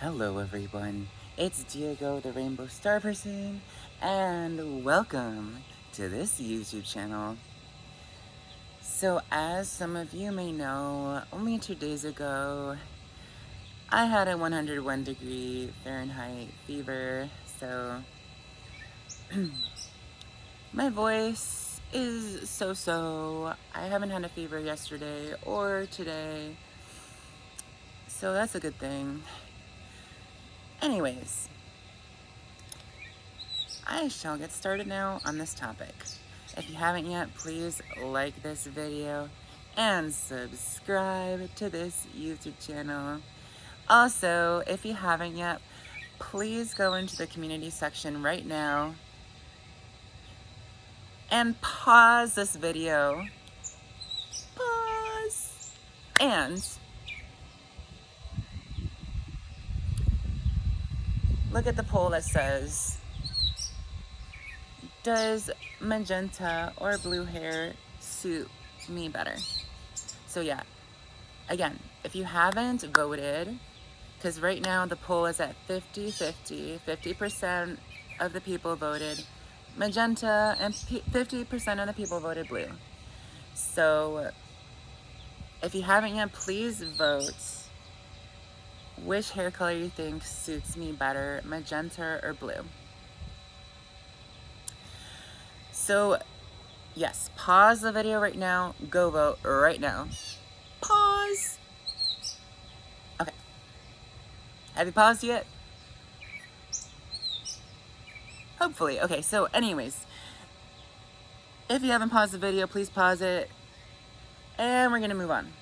Hello everyone, it's Diego the Rainbow Star Person, and welcome to this YouTube channel. So as some of you may know, only 2 days ago, I had a 101 degree Fahrenheit fever, so my voice is so-so. I haven't had a fever yesterday or today, so that's a good thing. Anyways, I shall get started now on this topic. If you haven't yet, please like this video and subscribe to this YouTube channel. Also, if you haven't yet, please go into the community section right now and pause this video. Pause. And look at the poll that says, does magenta or blue hair suit me better? So yeah, again, if you haven't voted, because right now the poll is at 50-50, 50% of the people voted magenta and 50% of the people voted blue. So if you haven't yet, please vote which hair color you think suits me better, magenta or blue. So yes, pause the video right now, go vote right now. Pause. Okay. Have you paused yet? Hopefully. Okay, so anyways, if you haven't paused the video, please pause it. And we're gonna move on.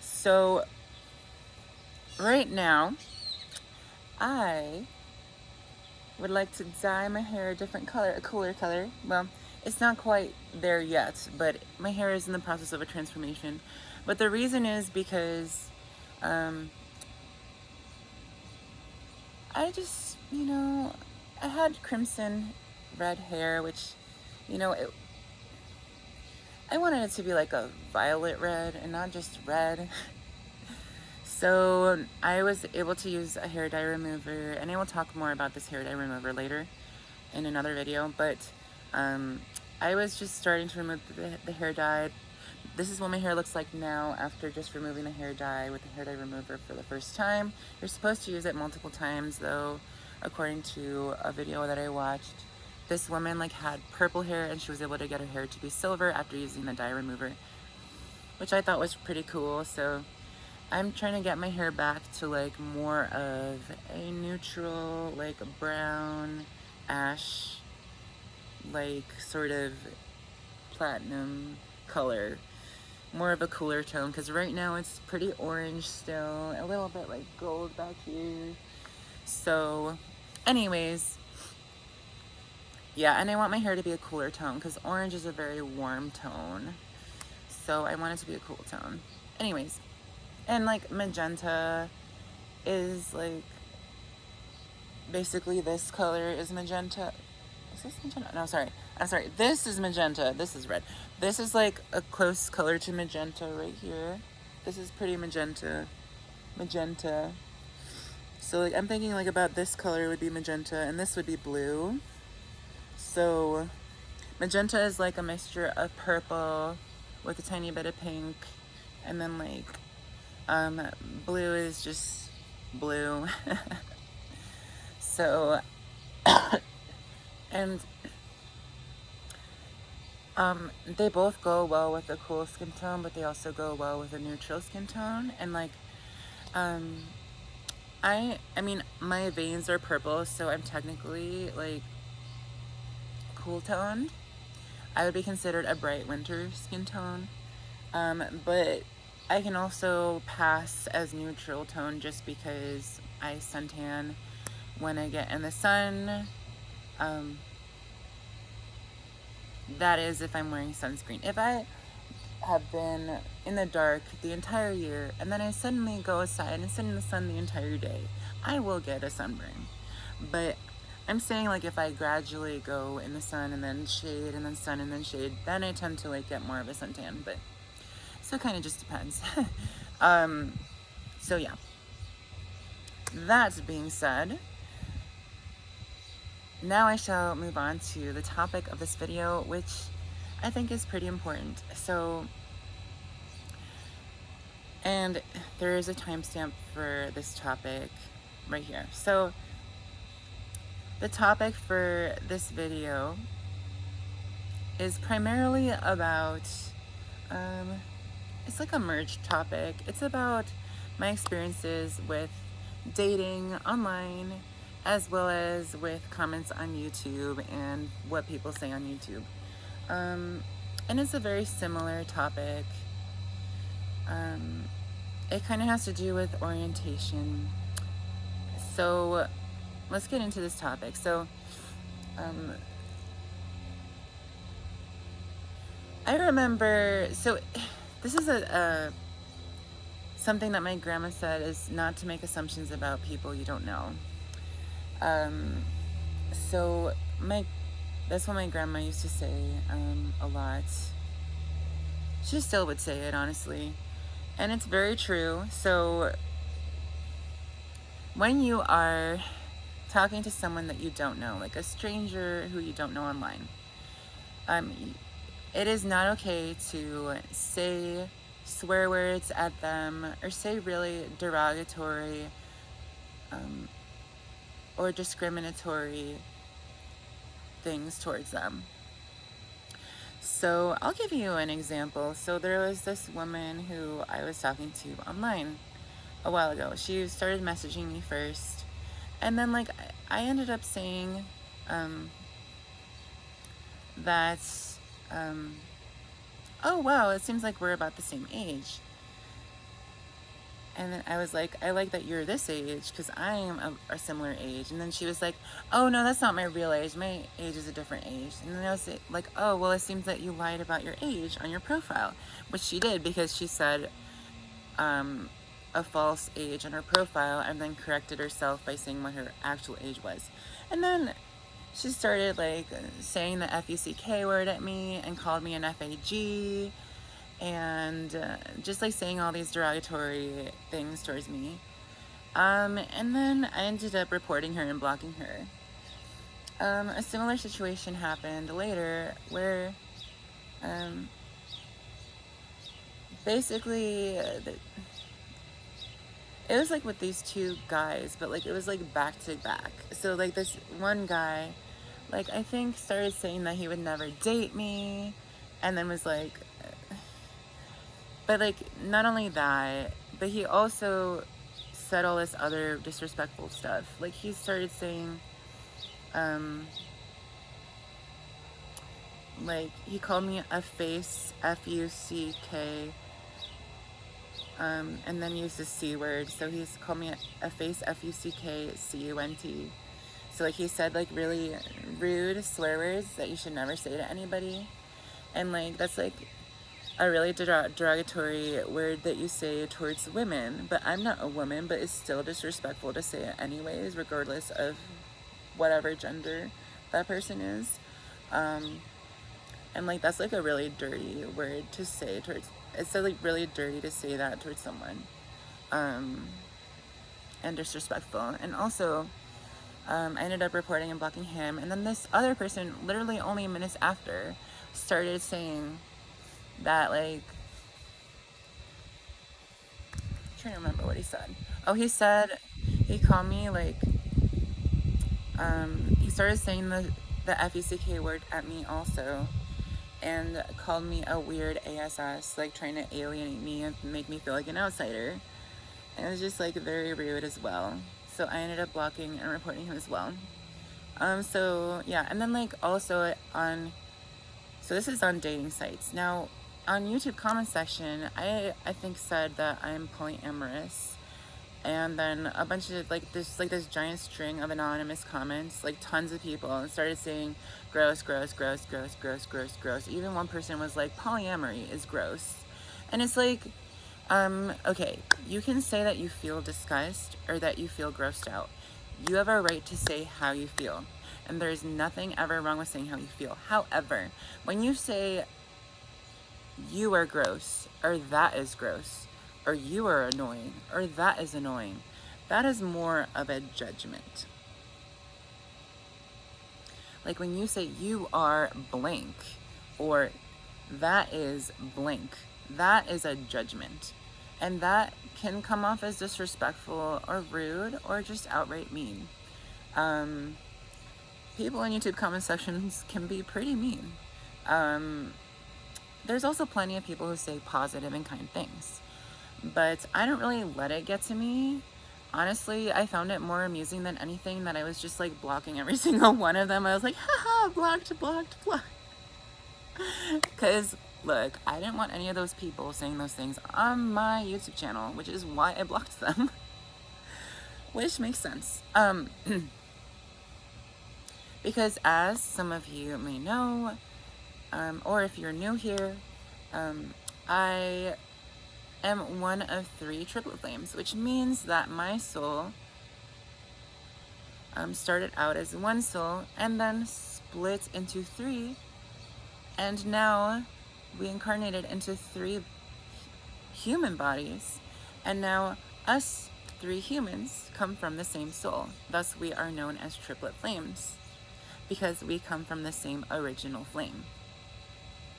So, right now, I would like to dye my hair a different color, a cooler color. Well, it's not quite there yet, but my hair is in the process of a transformation. But the reason is because, I just, I had crimson red hair, which, I wanted it to be like a violet red and not just red. So I was able to use a hair dye remover, and I will talk more about this hair dye remover later in another video, but I was just starting to remove the hair dye. This is what my hair looks like now after just removing the hair dye with the hair dye remover for the first time. You're supposed to use it multiple times though, according to a video that I watched. This woman had purple hair and she was able to get her hair to be silver after using the dye remover, which I thought was pretty cool. So I'm trying to get my hair back to more of a neutral, brown, ash, sort of platinum color. More of a cooler tone, because right now it's pretty orange still, a little bit gold back here. So anyways, yeah, and I want my hair to be a cooler tone because orange is a very warm tone, so I want it to be a cool tone. Anyways, and magenta is basically this color is magenta. Is this magenta? No, sorry. I'm sorry. This is magenta. This is red. This is a close color to magenta right here. This is pretty magenta. Magenta. So I'm thinking about this color would be magenta and this would be blue. So magenta is a mixture of purple with a tiny bit of pink, and then blue is just blue. So and they both go well with a cool skin tone, but they also go well with a neutral skin tone. And I mean my veins are purple, so I'm technically cool toned. I would be considered a bright winter skin tone, but I can also pass as neutral tone just because I suntan when I get in the sun. That is if I'm wearing sunscreen. If I have been in the dark the entire year and then I suddenly go outside and sit in the sun the entire day, I will get a sunburn. But I'm saying if I gradually go in the sun and then shade and then sun and then shade, then I tend to get more of a suntan. But so it kind of just depends. So yeah. That being said, now I shall move on to the topic of this video, which I think is pretty important. So, and there is a timestamp for this topic right here. So, the topic for this video is primarily about, it's like a merged topic. It's about my experiences with dating online, as well as with comments on YouTube and what people say on YouTube. And it's a very similar topic. It kind of has to do with orientation. So let's get into this topic. So I remember, so this is something that my grandma said, is not to make assumptions about people you don't know. So that's what my grandma used to say a lot. She still would say it, honestly. And it's very true. So when you are talking to someone that you don't know, like a stranger who you don't know online, it is not okay to say swear words at them or say really derogatory or discriminatory things towards them. So I'll give you an example. So there was this woman who I was talking to online a while ago. She started messaging me first, and then like I ended up saying that oh wow, it seems like we're about the same age. And then I was like, I like that you're this age because I am a similar age. And then she was like, oh no, that's not my real age. My age is a different age. And then I was like, oh, well, it seems that you lied about your age on your profile, which she did because she said a false age on her profile and then corrected herself by saying what her actual age was. And then she started like saying the F-U-C-K word at me and called me an F-A-G. And just like saying all these derogatory things towards me. And then I ended up reporting her and blocking her. A similar situation happened later where basically it was like with these two guys, but like it was like back to back. So like this one guy, like I think started saying that he would never date me, and then was like, but like not only that, but he also said all this other disrespectful stuff. Like he started saying, like he called me a face, F-U-C-K, and then used the C word. So he's called me a face, F-U-C-K-C-U-N-T. So like he said like really rude swear words that you should never say to anybody. And like that's like a really derogatory word that you say towards women, but I'm not a woman, but it's still disrespectful to say it anyways, regardless of whatever gender that person is. And like that's like a really dirty word to say towards, it's so like really dirty to say that towards someone, and disrespectful. And also I ended up reporting and blocking him, and then this other person literally only minutes after started saying that like, I'm trying to remember what he said. Oh, he said, he called me like, he started saying the F-U-C-K word at me also, and called me a weird ASS, like trying to alienate me and make me feel like an outsider. And it was just like very rude as well. So I ended up blocking and reporting him as well. So yeah, and then like also so this is on dating sites. Now, on YouTube comment section, I think said that I'm polyamorous, and then a bunch of like this giant string of anonymous comments, like tons of people started saying gross, gross, gross, gross, gross, gross, gross. Even one person was like, polyamory is gross. And it's like, okay, you can say that you feel disgust or that you feel grossed out. You have a right to say how you feel, and there's nothing ever wrong with saying how you feel. However, when you say you are gross, or that is gross, or you are annoying, or that is annoying, that is more of a judgment. Like when you say you are blank, or that is blank, that is a judgment. And that can come off as disrespectful or rude or just outright mean. People in YouTube comment sections can be pretty mean. There's also plenty of people who say positive and kind things, but I don't really let it get to me. Honestly, I found it more amusing than anything that I was just like blocking every single one of them. I was like, haha, blocked. Because, look, I didn't want any of those people saying those things on my YouTube channel, which is why I blocked them. Which makes sense. Because as some of you may know, or if you're new here, I am one of 3 triplet flames, which means that my soul started out as one soul and then split into 3, and now we incarnated into 3 human bodies, and now us 3 humans come from the same soul. Thus we are known as triplet flames, because we come from the same original flame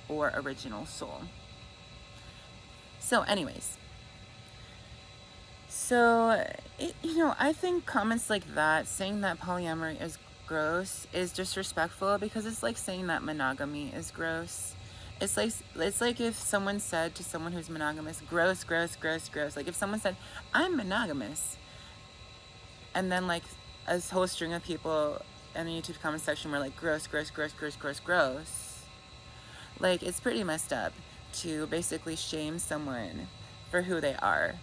or original soul. So anyways, I think comments like that, saying that polyamory is gross, is disrespectful, because it's like saying that monogamy is gross. It's like if someone said to someone who's monogamous, gross. Like if someone said, I'm monogamous, and then like a whole string of people in the YouTube comment section were like, gross. Like, it's pretty messed up to basically shame someone for who they are.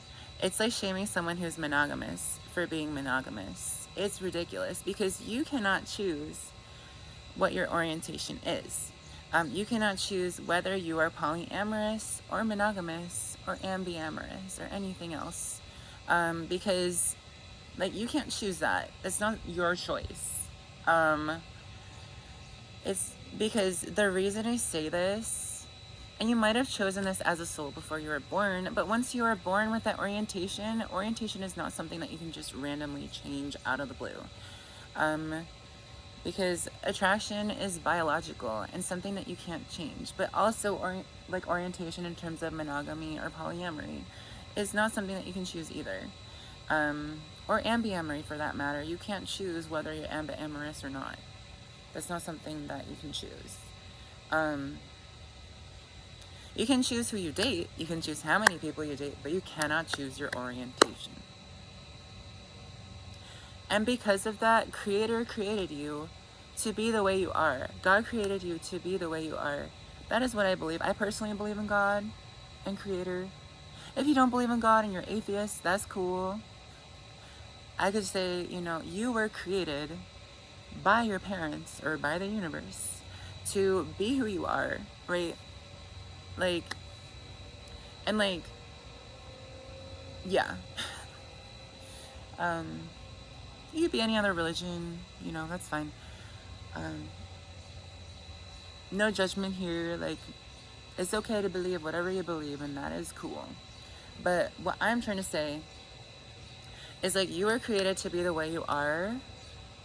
It's like shaming someone who's monogamous for being monogamous. It's ridiculous, because you cannot choose what your orientation is. You cannot choose whether you are polyamorous or monogamous or ambiamorous or anything else, because like you can't choose that. It's not your choice. It's because the reason I say this, and you might have chosen this as a soul before you were born, but once you are born with that orientation is not something that you can just randomly change out of the blue. Because attraction is biological and something that you can't change, but also orientation in terms of monogamy or polyamory is not something that you can choose either. Or ambiamory for that matter. You can't choose whether you're ambiamorous or not. That's not something that you can choose. You can choose who you date, you can choose how many people you date, but you cannot choose your orientation. And because of that, Creator created you to be the way you are. God created you to be the way you are. That is what I believe. I personally believe in God and Creator. If you don't believe in God and you're atheist, that's cool. I could say, you were created by your parents or by the universe to be who you are, right? Yeah. You could be any other religion, that's fine. No judgment here. Like, it's okay to believe whatever you believe, and that is cool. But what I'm trying to say is, like, you were created to be the way you are,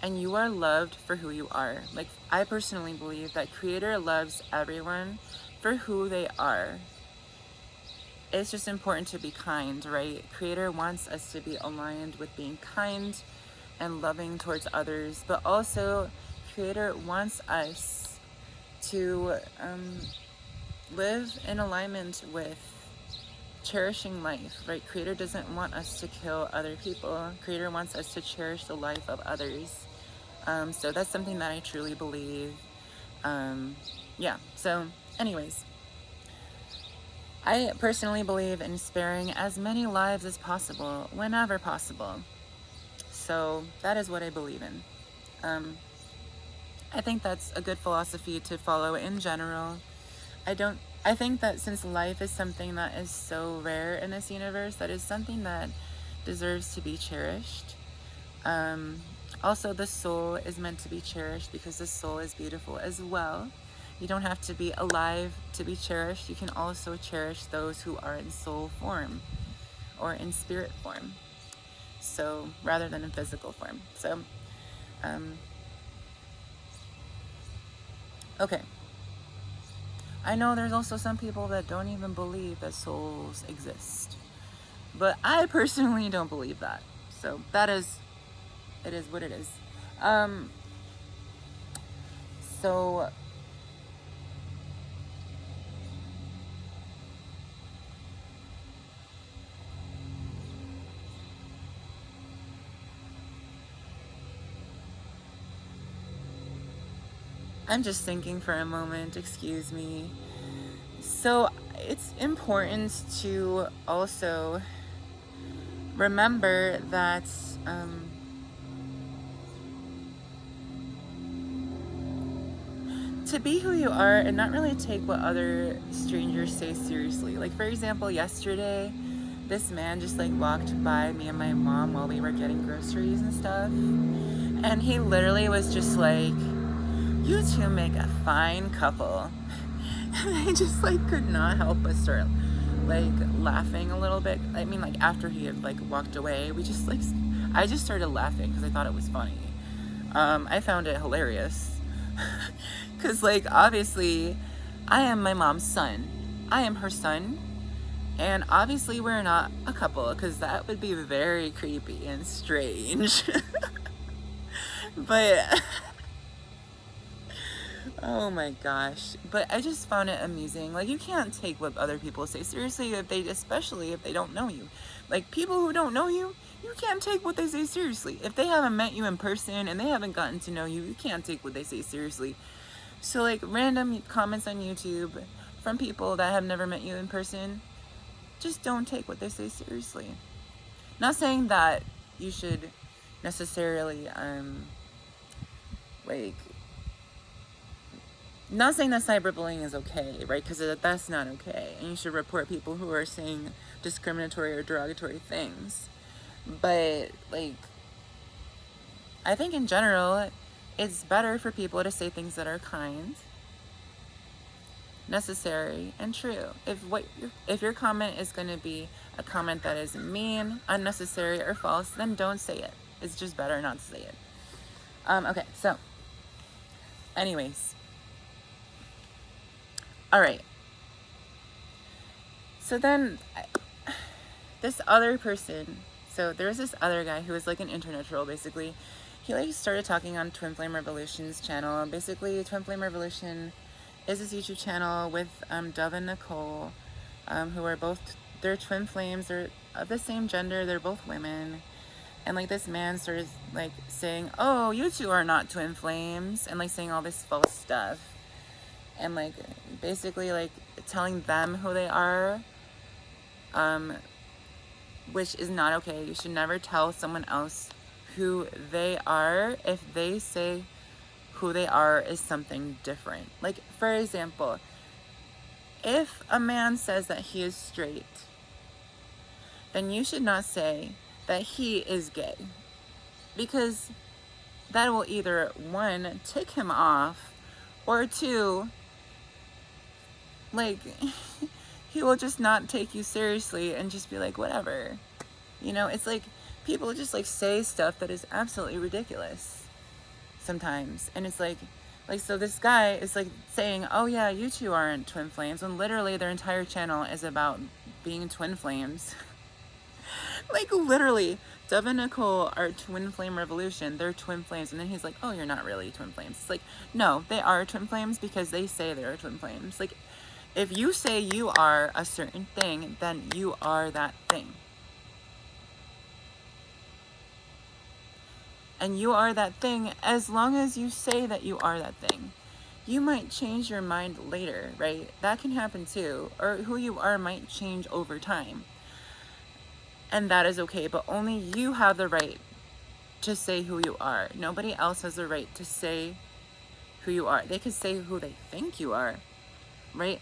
and you are loved for who you are. Like, I personally believe that Creator loves everyone for who they are. It's just important to be kind, right? Creator wants us to be aligned with being kind and loving towards others, but also Creator wants us to live in alignment with cherishing life, right? Creator doesn't want us to kill other people. Creator wants us to cherish the life of others. So that's something that I truly believe. So anyways, I personally believe in sparing as many lives as possible, whenever possible. So that is what I believe in. I think that's a good philosophy to follow in general. I think that since life is something that is so rare in this universe, that is something that deserves to be cherished. Also, the soul is meant to be cherished because the soul is beautiful as well. You don't have to be alive to be cherished. You can also cherish those who are in soul form or in spirit form. So rather than in physical form. So, okay. I know there's also some people that don't even believe that souls exist, but I personally don't believe that. So it is what it is. So I'm just thinking for a moment, excuse me. So it's important to also remember that to be who you are and not really take what other strangers say seriously. Like, for example, yesterday, this man just like walked by me and my mom while we were getting groceries and stuff. And he literally was just like, "You two make a fine couple." And I just like could not help but start like laughing a little bit. I mean, like after he had like walked away, I just started laughing because I thought it was funny. I found it hilarious. Because, like, obviously, I am my mom's son. I am her son. And obviously, we're not a couple, because that would be very creepy and strange. But, oh my gosh. But I just found it amusing. Like, you can't take what other people say seriously, especially if they don't know you. Like, people who don't know you, you can't take what they say seriously. If they haven't met you in person and they haven't gotten to know you, you can't take what they say seriously. So like random comments on YouTube from people that have never met you in person, just don't take what they say seriously. Not saying that you should necessarily not saying that cyberbullying is okay, right? Because that's not okay, and you should report people who are saying discriminatory or derogatory things. But like, I think in general, it's better for people to say things that are kind, necessary, and true. If your comment is going to be a comment that is mean, unnecessary, or false, then don't say it. It's just better not to say it. Okay, so anyways. All right. So then this other person, so there's this other guy who was like an internet troll, basically. He like started talking on Twin Flame Revolution's channel. Basically, Twin Flame Revolution is this YouTube channel with Dove and Nicole, who are they're twin flames. They're of the same gender. They're both women. And like this man started like saying, "Oh, you two are not twin flames," and like saying all this false stuff, and like basically like telling them who they are, which is not okay. You should never tell someone else who they are if they say who they are is something different. Like, for example, if a man says that he is straight, then you should not say that he is gay, because that will either, one, tick him off, or two, like, he will just not take you seriously and just be like, whatever. You know, it's like people just like say stuff that is absolutely ridiculous sometimes. And it's like so this guy is like saying, "Oh yeah, you two aren't twin flames," when literally their entire channel is about being twin flames. Like literally, Dove and Nicole are Twin Flame Revolution. They're twin flames. And then he's like, "Oh, you're not really twin flames." It's like, no, they are twin flames because they say they're twin flames. Like, if you say you are a certain thing, then you are that thing. And you are that thing as long as you say that you are that thing. You might change your mind later, right? That can happen too. Or who you are might change over time. And that is okay, but only you have the right to say who you are. Nobody else has the right to say who you are. They could say who they think you are, right?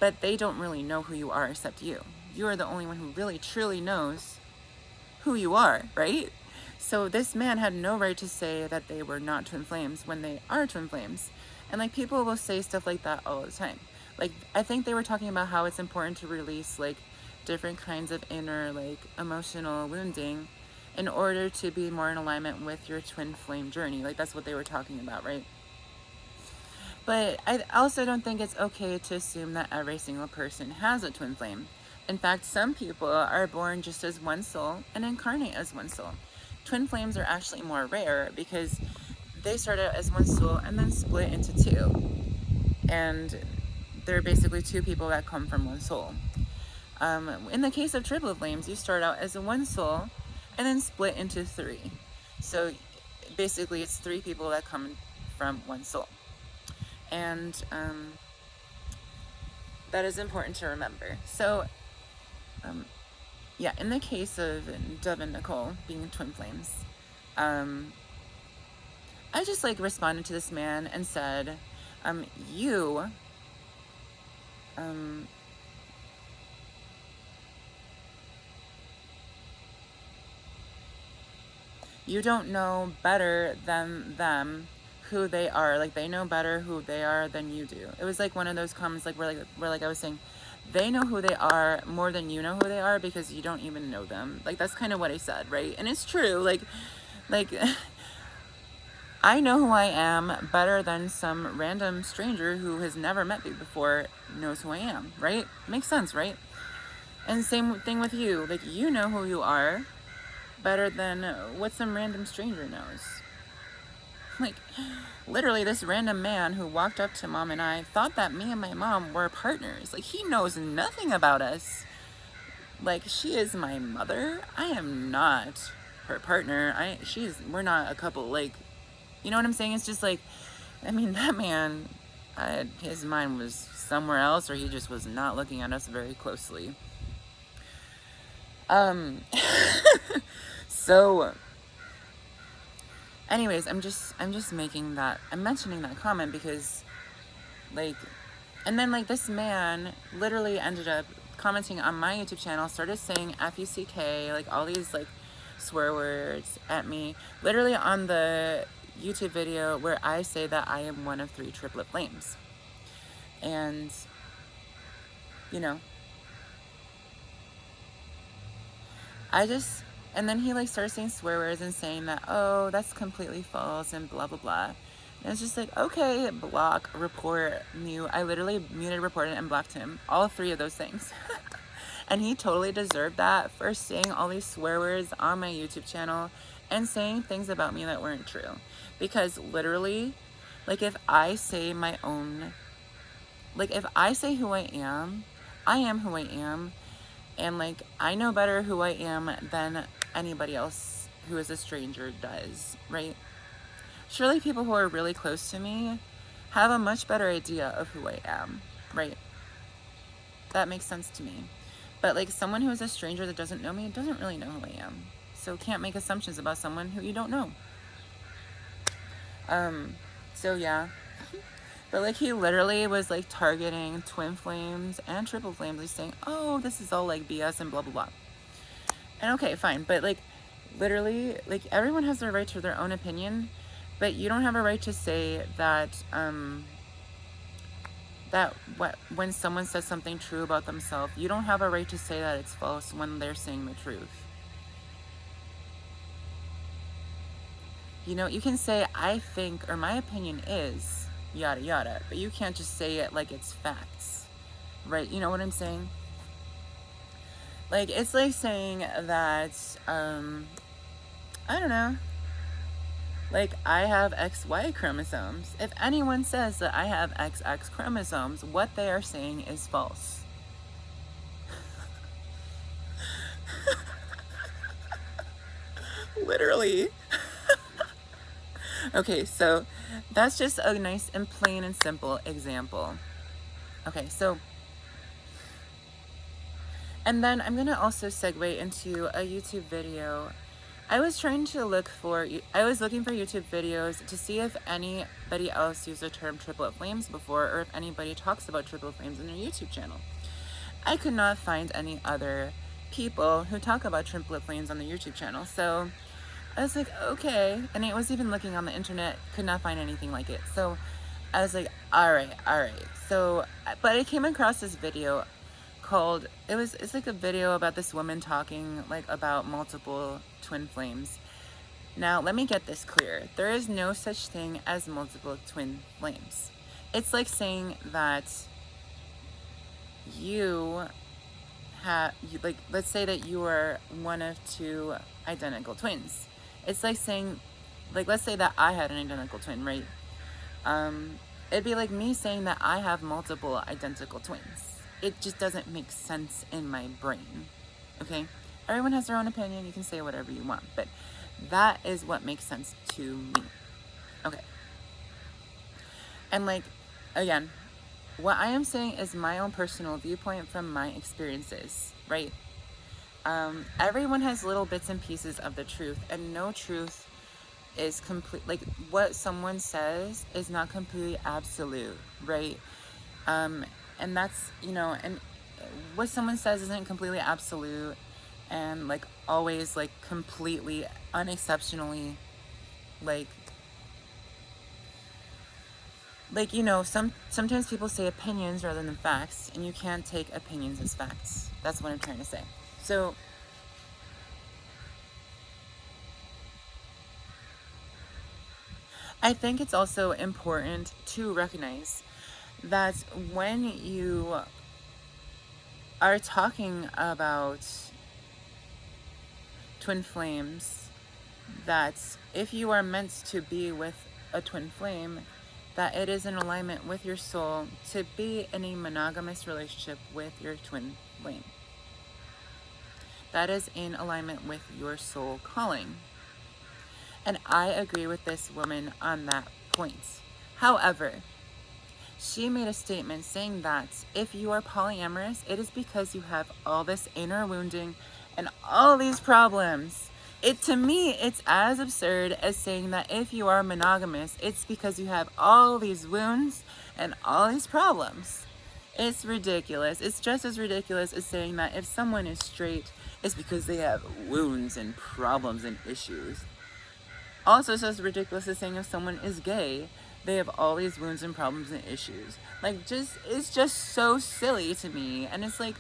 But they don't really know who you are except you. You are the only one who really truly knows who you are, right? So this man had no right to say that they were not twin flames when they are twin flames. And like people will say stuff like that all the time. Like, I think they were talking about how it's important to release like different kinds of inner like emotional wounding in order to be more in alignment with your twin flame journey. Like, that's what they were talking about, right? But I also don't think it's okay to assume that every single person has a twin flame. In fact, some people are born just as one soul and incarnate as one soul. Twin flames are actually more rare because they start out as one soul and then split into two. And they're basically two people that come from one soul. In the case of triplet flames, you start out as a one soul and then split into three. So basically it's three people that come from one soul. And that is important to remember. So yeah, in the case of Dove and Nicole being twin flames, I just like responded to this man and said, you don't know better than them who they are. Like, they know better who they are than you do. It was like one of those comments like where I was saying, they know who they are more than you know who they are because you don't even know them. Like, that's kind of what I said, right? And it's true. Like I know who I am better than some random stranger who has never met me before knows who I am, right? Makes sense, right? And same thing with you. Like, you know who you are better than what some random stranger knows. Like, literally, this random man who walked up to Mom and I thought that me and my mom were partners. Like, he knows nothing about us. Like, she is my mother. I am not her partner. We're not a couple. Like, you know what I'm saying? It's just like, I mean, that man, his mind was somewhere else, or he just was not looking at us very closely. So anyways, I'm just making that, I'm mentioning that comment because, like, and then, like, this man literally ended up commenting on my YouTube channel, started saying F-U-C-K, like, all these, like, swear words at me, literally on the YouTube video where I say that I am one of 3 triplet flames. And, you know, and then he, like, started saying swear words and saying that, oh, that's completely false and blah, blah, blah. And it's just like, okay, block, report, mute. I literally muted, reported, and blocked him. All 3 of those things. And he totally deserved that for saying all these swear words on my YouTube channel and saying things about me that weren't true. Because literally, like, if I say my own, like, if I say who I am who I am. And, like, I know better who I am than anybody else who is a stranger does, right? Surely people who are really close to me have a much better idea of who I am, right? That makes sense to me. But, like, someone who is a stranger that doesn't know me doesn't really know who I am. So can't make assumptions about someone who you don't know. So yeah. But, like, he literally was, like, targeting twin flames and triple flames. He's saying, oh, this is all, like, BS and blah, blah, blah. And okay, fine. But, like, literally, like, everyone has their right to their own opinion. But you don't have a right to say that, when someone says something true about themselves, you don't have a right to say that it's false when they're saying the truth. You know, you can say, I think, or my opinion is, yada yada, but you can't just say it like it's facts, right? You know what I'm saying? Like, it's like saying that, I don't know, like, I have XY chromosomes. If anyone says that I have XX chromosomes, what they are saying is false. Literally. Okay, so that's just a nice and plain and simple example. Okay, so, and then I'm going to also segue into a YouTube video. I was looking for YouTube videos to see if anybody else used the term triplet flames before, or if anybody talks about triplet flames in their YouTube channel. I could not find any other people who talk about triplet flames on the YouTube channel, so I was like, okay. And I was even looking on the internet, could not find anything like it. So I was like, all right. So, but I came across this video called, it's like a video about this woman talking like about multiple twin flames. Now, let me get this clear. There is no such thing as multiple twin flames. It's like saying that let's say that you are one of two identical twins. It's like saying, like, let's say that I had an identical twin, right? It'd be like me saying that I have multiple identical twins. It just doesn't make sense in my brain, okay? Everyone has their own opinion. You can say whatever you want, but that is what makes sense to me, okay? And like, again, what I am saying is my own personal viewpoint from my experiences, right? Everyone has little bits and pieces of the truth, and no truth is complete. Like, what someone says is not completely absolute, right? And that's, you know, and what someone says isn't completely absolute and like always like completely unexceptionally like you know, sometimes people say opinions rather than facts, and you can't take opinions as facts. That's what I'm trying to say. So I think it's also important to recognize that when you are talking about twin flames, that if you are meant to be with a twin flame, that it is in alignment with your soul to be in a monogamous relationship with your twin flame. That is in alignment with your soul calling. And I agree with this woman on that point. However, she made a statement saying that if you are polyamorous, it is because you have all this inner wounding and all these problems. To me, it's as absurd as saying that if you are monogamous, it's because you have all these wounds and all these problems. It's ridiculous. It's just as ridiculous as saying that if someone is straight, it's because they have wounds and problems and issues. Also, it's as ridiculous as saying if someone is gay, they have all these wounds and problems and issues. Like, it's just so silly to me. And it's like,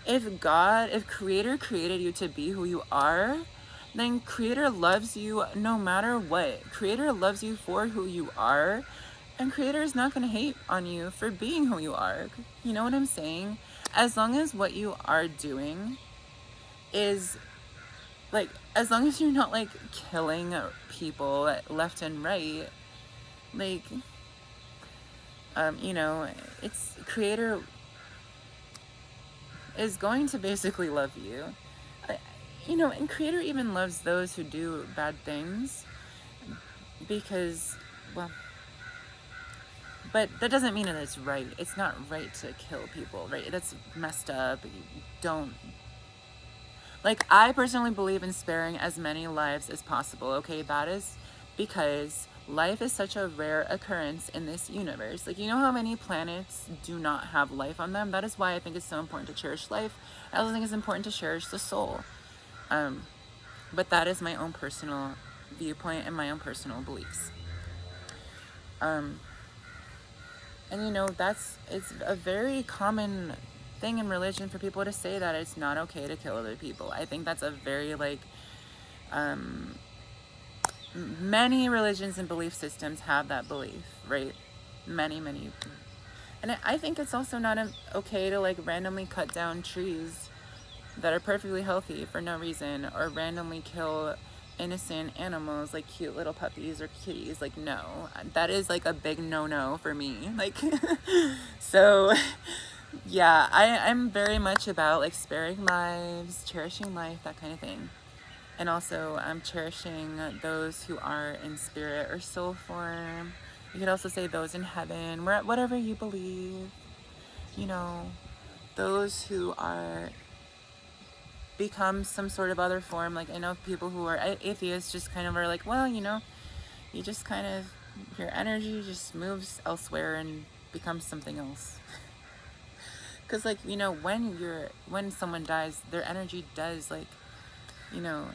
if Creator created you to be who you are, then Creator loves you no matter what. Creator loves you for who you are, and Creator is not going to hate on you for being who you are. You know what I'm saying? As long as what you are doing is, like, as long as you're not, like, killing people left and right, like, you know, it's Creator is going to basically love you. You know, and Creator even loves those who do bad things because, well, but that doesn't mean that it's right. It's not right to kill people, right? That's messed up. Don't. Like, I personally believe in sparing as many lives as possible, okay? That is because life is such a rare occurrence in this universe. Like, you know how many planets do not have life on them? That is why I think it's so important to cherish life. I also think it's important to cherish the soul. But that is my own personal viewpoint and my own personal beliefs. And you know, it's a very common thing in religion for people to say that it's not okay to kill other people. I think that's a very, like, many religions and belief systems have that belief, right? Many. And I think it's also not okay to, like, randomly cut down trees that are perfectly healthy for no reason, or randomly kill innocent animals like cute little puppies or kitties. Like, no, that is like a big no for me. Like, so yeah, I'm very much about, like, sparing lives, cherishing life, that kind of thing. And also cherishing those who are in spirit or soul form. You could also say those in heaven, whatever you believe, you know, those who are become some sort of other form. Like, I know people who are atheists just kind of are like, well, you know, you just kind of, your energy just moves elsewhere and becomes something else. Because, like, you know, when someone dies, their energy does, like, you know,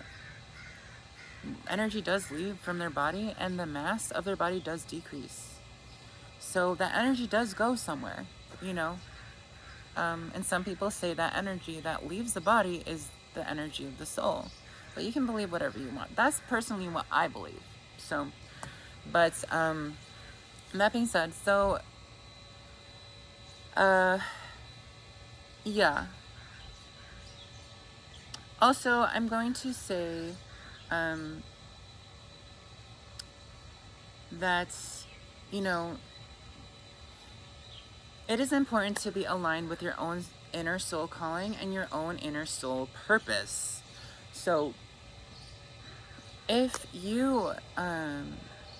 energy does leave from their body, and the mass of their body does decrease. So that energy does go somewhere, you know. And some people say that energy that leaves the body is the energy of the soul. But you can believe whatever you want. That's personally what I believe. So, but that being said, so yeah. Also, I'm going to say that, you know, it is important to be aligned with your own inner soul calling and your own inner soul purpose. So, if you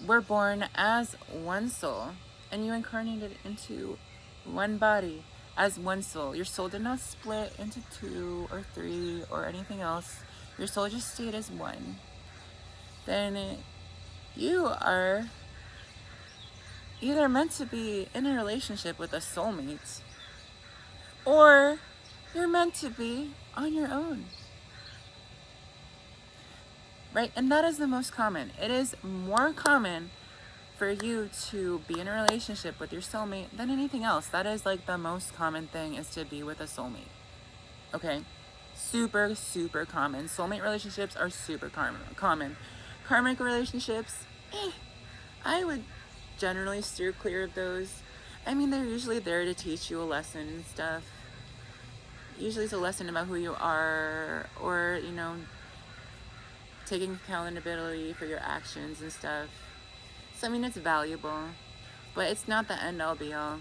were born as one soul and you incarnated into one body as one soul, your soul did not split into 2 or 3 or anything else, your soul just stayed as one, then you are either meant to be in a relationship with a soulmate, or you're meant to be on your own. Right? And that is the most common. It is more common for you to be in a relationship with your soulmate than anything else. That is like the most common thing, is to be with a soulmate. Okay? Super, super common. Soulmate relationships are super common. Karmic relationships, I would generally steer clear of those. I mean, they're usually there to teach you a lesson and stuff. Usually it's a lesson about who you are, or, you know, taking accountability for your actions and stuff. So, I mean, it's valuable, but it's not the end-all be-all.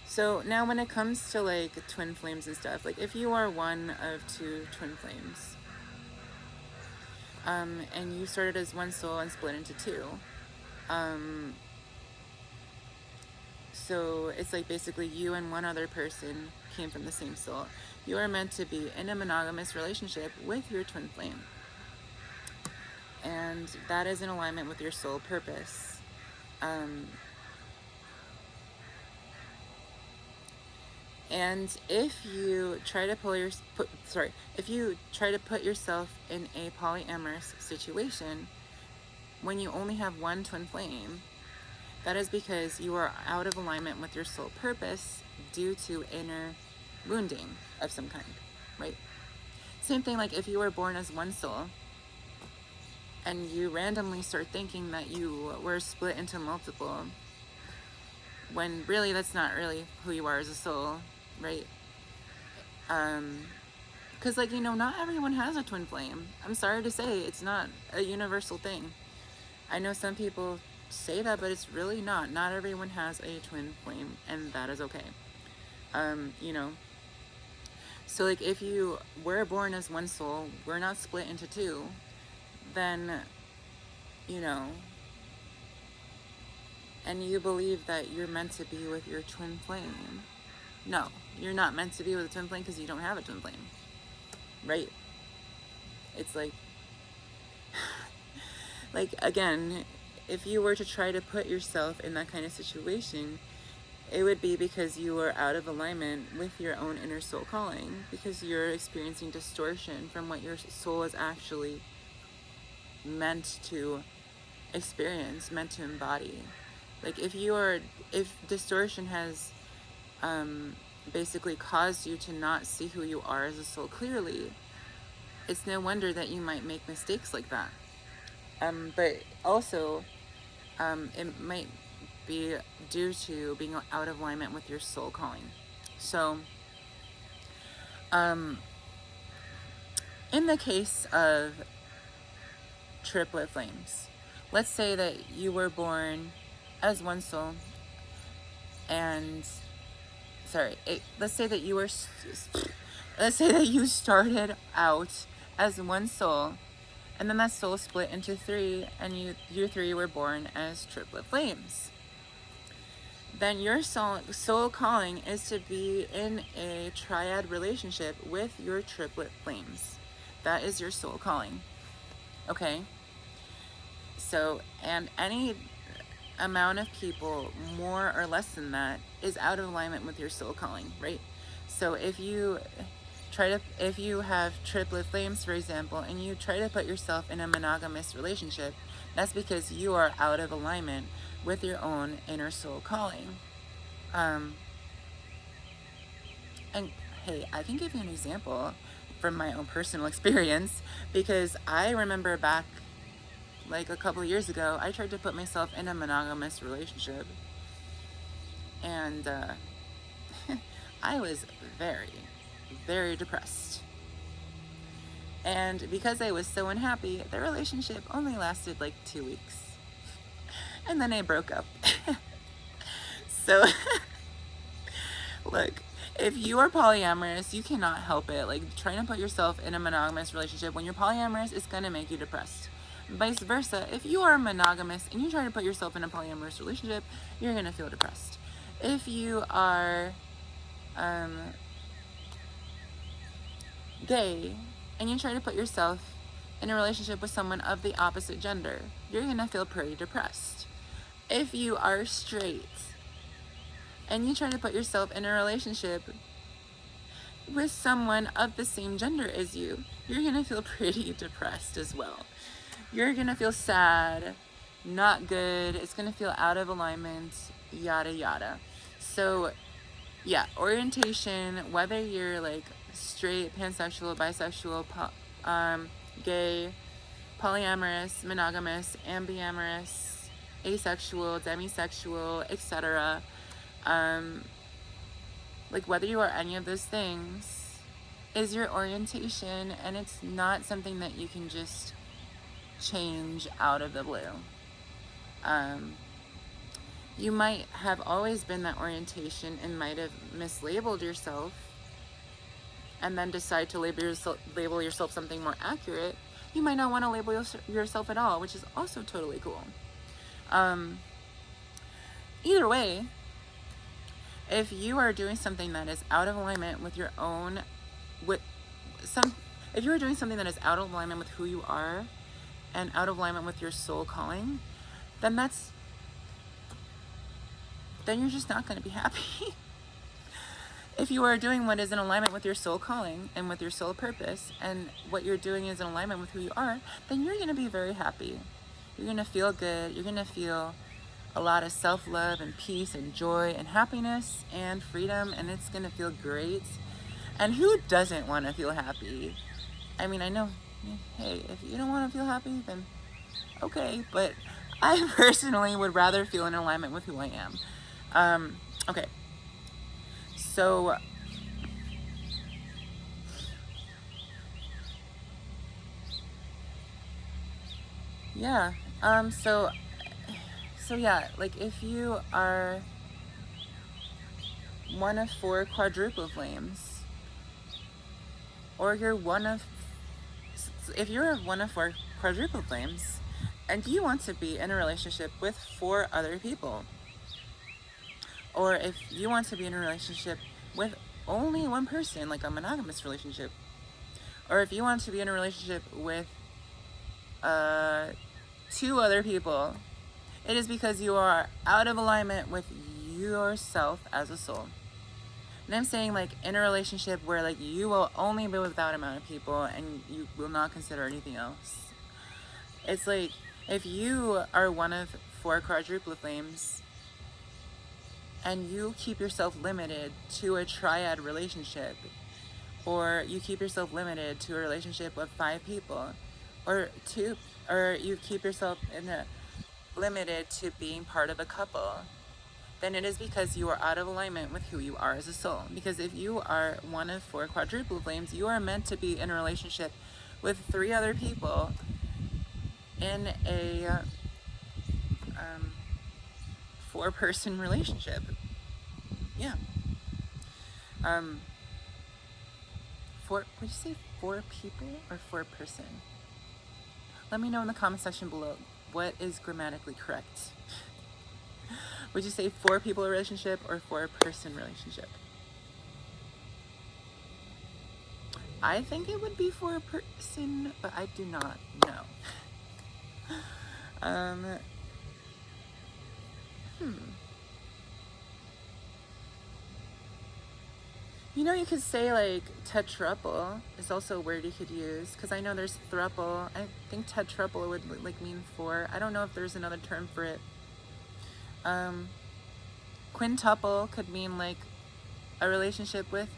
So now when it comes to like twin flames and stuff, like if you are one of 2 twin flames, and you started as one soul and split into 2, so it's like basically you and one other person came from the same soul. You are meant to be in a monogamous relationship with your twin flame. And that is in alignment with your soul purpose. And if you try to put yourself in a polyamorous situation when you only have one twin flame, that is because you are out of alignment with your soul purpose due to inner wounding of some kind, right? Same thing like if you were born as one soul and you randomly start thinking that you were split into multiple, when really that's not really who you are as a soul, right? Because like, you know, not everyone has a twin flame. I'm sorry to say, it's not a universal thing. I know some people say that, but it's really not. Not everyone has a twin flame, and that is okay. You know, so like if you were born as one soul, we're not split into 2, then, you know, and you believe that you're meant to be with your twin flame. No, you're not meant to be with a twin flame because you don't have a twin flame, right? It's like, like again, if you were to try to put yourself in that kind of situation, it would be because you are out of alignment with your own inner soul calling, because you're experiencing distortion from what your soul is actually meant to experience, meant to embody. Like if distortion has basically caused you to not see who you are as a soul clearly, it's no wonder that you might make mistakes like that. But also, it might be due to being out of alignment with your soul calling. So, in the case of triplet flames, let's say that you were born as one soul, and let's say that you started out as one soul, and then that soul split into 3, and you 3 were born as triplet flames. Then your soul calling is to be in a triad relationship with your triplet flames. That is your soul calling. Okay? So, and any amount of people, more or less than that, is out of alignment with your soul calling, right? So if you have triplet flames, for example, and you try to put yourself in a monogamous relationship, that's because you are out of alignment with your own inner soul calling. Um, and hey, I can give you an example from my own personal experience, because I remember back like a couple of years ago, I tried to put myself in a monogamous relationship, and I was very, very depressed. And because I was so unhappy, the relationship only lasted like 2 weeks. And then I broke up. So, look, if you are polyamorous, you cannot help it. Like, trying to put yourself in a monogamous relationship when you're polyamorous is going to make you depressed. Vice versa, if you are monogamous and you try to put yourself in a polyamorous relationship, you're going to feel depressed. If you are gay and you try to put yourself in a relationship with someone of the opposite gender, you're going to feel pretty depressed. If you are straight and you try to put yourself in a relationship with someone of the same gender as you, you're going to feel pretty depressed as well. You're going to feel sad, not good, it's going to feel out of alignment, yada yada. So yeah, orientation, whether you're like straight, pansexual, bisexual, gay, polyamorous, monogamous, ambiamorous, asexual, demisexual, etc. Like, whether you are any of those things is your orientation, and it's not something that you can just change out of the blue. You might have always been that orientation and might have mislabeled yourself and then decide to label yourself something more accurate. You might not want to label yourself at all, which is also totally cool. Either way, if you are doing something that is out of alignment with your own, if you are doing something that is out of alignment with who you are and out of alignment with your soul calling, then you're just not going to be happy. If you are doing what is in alignment with your soul calling and with your soul purpose, and what you're doing is in alignment with who you are, then you're going to be very happy. You're going to feel good. You're going to feel a lot of self-love and peace and joy and happiness and freedom, and it's going to feel great. And who doesn't want to feel happy? I mean, I know, hey, if you don't want to feel happy, then okay, but I personally would rather feel in alignment with who I am. Okay. So, yeah, so yeah, like, if you are one of 4 quadruple flames, or you're if you're one of 4 quadruple flames, and you want to be in a relationship with 4 other people, or if you want to be in a relationship with only one person, like a monogamous relationship, or if you want to be in a relationship with 2 other people, it is because you are out of alignment with yourself as a soul. And I'm saying, like, in a relationship where, like, you will only be with that amount of people and you will not consider anything else. It's like, if you are one of 4 quadruple flames and you keep yourself limited to a triad relationship, or you keep yourself limited to a relationship of 5 people, or you keep yourself limited to being part of a couple, then it is because you are out of alignment with who you are as a soul. Because if you are one of 4 quadruple flames, you are meant to be in a relationship with 3 other people in a 4-person relationship. Yeah. Would you say 4 people or 4-person? Let me know in the comment section below what is grammatically correct. Would you say 4 people relationship or 4-person relationship? I think it would be 4-person, but I do not know. You know, you could say, like, tetruple is also a word you could use, because I know there's thruple. I think tetruple would, like, mean 4. I don't know if there's another term for it. Quintuple could mean like a relationship with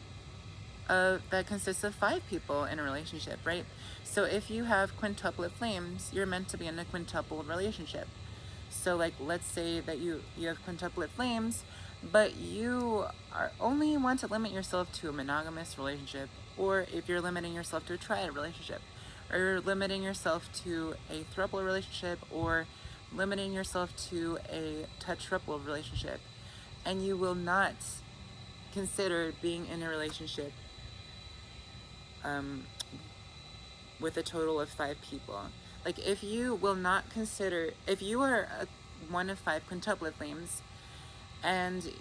that consists of 5 people in a relationship, right? So if you have quintuplet flames, you're meant to be in a quintuple relationship. So like, let's say that you have quintuplet flames, but you are only want to limit yourself to a monogamous relationship, or if you're limiting yourself to a triad relationship, or you're limiting yourself to a throuple relationship, or limiting yourself to a tetruplet relationship, and you will not consider being in a relationship with a total of 5 people. Like, if you will not consider, if you are one of 5 quintuplet flames, and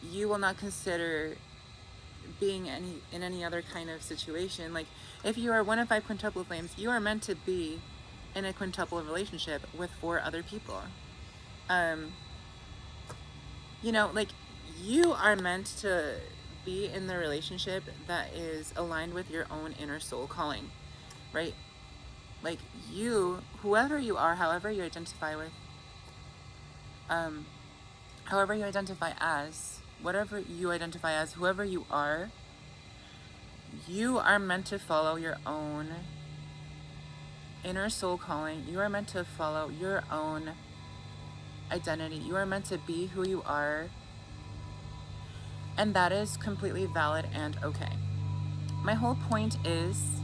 you will not consider being in any other kind of situation, like if you are one of 5 quintuplet flames, you are meant to be in a quintuple relationship with 4 other people. You know, like, you are meant to be in the relationship that is aligned with your own inner soul calling, right? Like, you, whoever you are, however you identify with, however you identify as, whatever you identify as, whoever you are meant to follow your own inner soul calling. You are meant to follow your own identity. You are meant to be who you are, and that is completely valid and okay. My whole point is,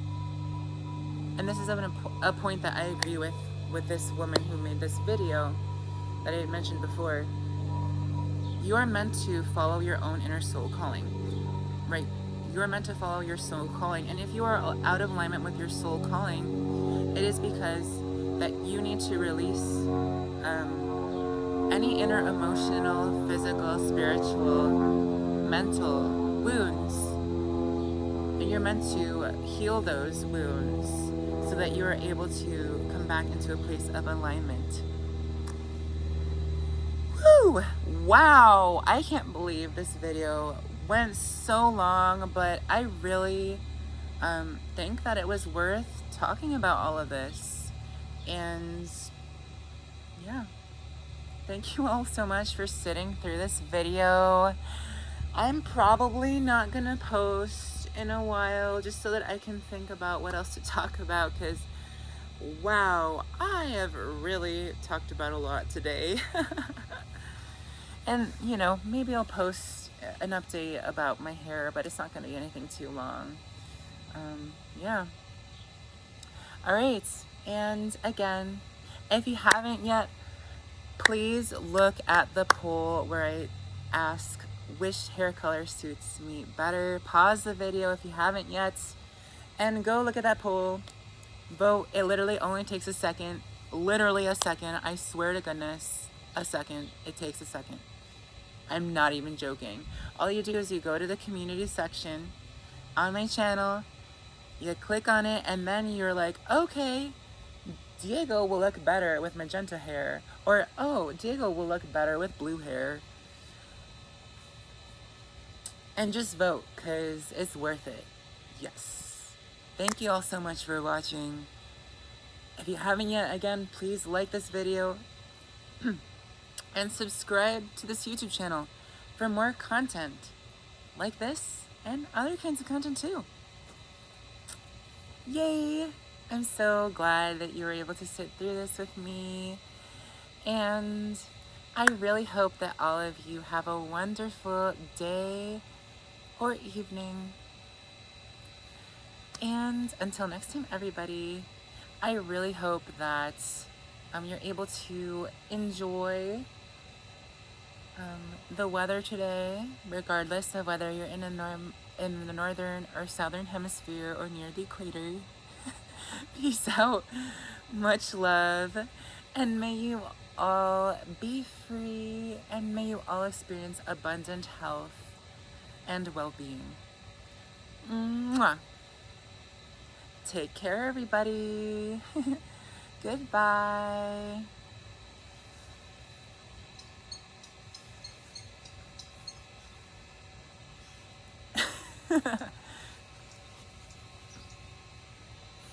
and this is a point that I agree with this woman who made this video that I had mentioned before, you are meant to follow your own inner soul calling, right? You are meant to follow your soul calling, and if you are out of alignment with your soul calling, it is because that you need to release any inner emotional, physical, spiritual, mental wounds, and you're meant to heal those wounds so that you are able to come back into a place of alignment. Woo! Wow! I can't believe this video went so long, but I really think that it was worth talking about all of this. And yeah, thank you all so much for sitting through this video. I'm probably not gonna post in a while, just so that I can think about what else to talk about, because wow, I have really talked about a lot today. And you know, maybe I'll post an update about my hair, but it's not gonna be anything too long. Yeah. All right, and again, if you haven't yet, please look at the poll where I ask which hair color suits me better. Pause the video if you haven't yet and go look at that poll. Vote. It literally only takes a second. Literally a second. I swear to goodness, a second. It takes a second. I'm not even joking. All you do is you go to the community section on my channel, you click on it, and then you're like, okay, Diego will look better with magenta hair, or oh, Diego will look better with blue hair. And just vote, because it's worth it. Yes. Thank you all so much for watching. If you haven't yet, again, please like this video and subscribe to this YouTube channel for more content like this and other kinds of content too. Yay! I'm so glad that you were able to sit through this with me, and I really hope that all of you have a wonderful day or evening. And until next time, everybody, I really hope that you're able to enjoy the weather today, regardless of whether you're in the northern or southern hemisphere or near the equator. Peace out. Much love. And may you all be free, and may you all experience abundant health and well-being. Mwah. Take care, everybody. Goodbye.